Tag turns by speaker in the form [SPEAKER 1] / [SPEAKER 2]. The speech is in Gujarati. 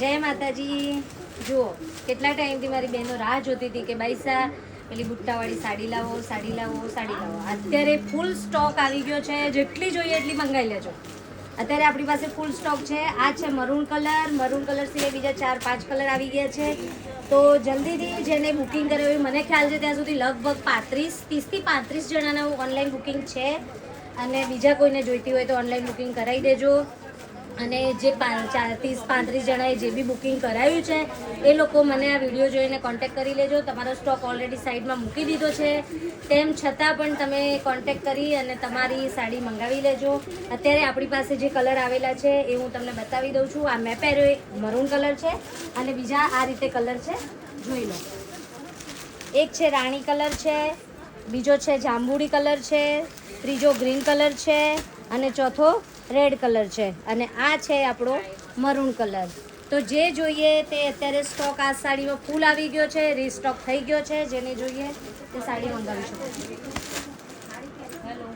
[SPEAKER 1] જય માતાજી. જુઓ કેટલા ટાઈમથી મારી બહેનો રાહ જોતી હતી કે બાઈસા પેલી બુટ્ટાવાળી સાડી લાવો સાડી લાવો સાડી લાવો. અત્યારે ફૂલ સ્ટોક આવી ગયો છે. જેટલી જોઈએ એટલી મંગાવી લેજો. અત્યારે આપણી પાસે ફૂલ સ્ટોક છે. આ છે મરૂન કલર સિવાય બીજા 4-5 કલર આવી ગયા છે. તો જલ્દીથી જેને બુકિંગ કર્યું હોય, મને ખ્યાલ છે ત્યાં સુધી લગભગ 30 થી 35 જણાનું ઓનલાઈન બુકિંગ છે. અને બીજા કોઈને જોઈતી હોય તો ઓનલાઈન બુકિંગ કરાવી દેજો. અને જે 30-35 જણાએ જે બી બુકિંગ કરાવ્યું છે એ લોકો મને આ વિડીયો જોઈને કોન્ટેક્ટ કરી લેજો. તમારો સ્ટોક ઓલરેડી સાઈડમાં મૂકી દીધો છે. તેમ છતાં પણ તમે કોન્ટેક્ટ કરી અને તમારી સાડી મંગાવી લેજો. અત્યારે આપણી પાસે જે કલર આવેલા છે એ હું તમને બતાવી દઉં છું. આ મેં પહેર્યો એક મરૂન કલર છે અને બીજા આ રીતે કલર છે, જોઈ લો. એક છે રાણી કલર છે, બીજો છે જાંબુડી કલર છે, ત્રીજો ગ્રીન કલર છે અને ચોથો રેડ કલર છે અને આ છે આપણો મરૂન કલર. તો જે જોઈએ તે અત્યારે સ્ટોક આ સાડીમાં ફૂલ આવી ગયો છે, રીસ્ટોક થઈ ગયો છે. જેને જોઈએ તે સાડી મંગાવી શકો. હેલો.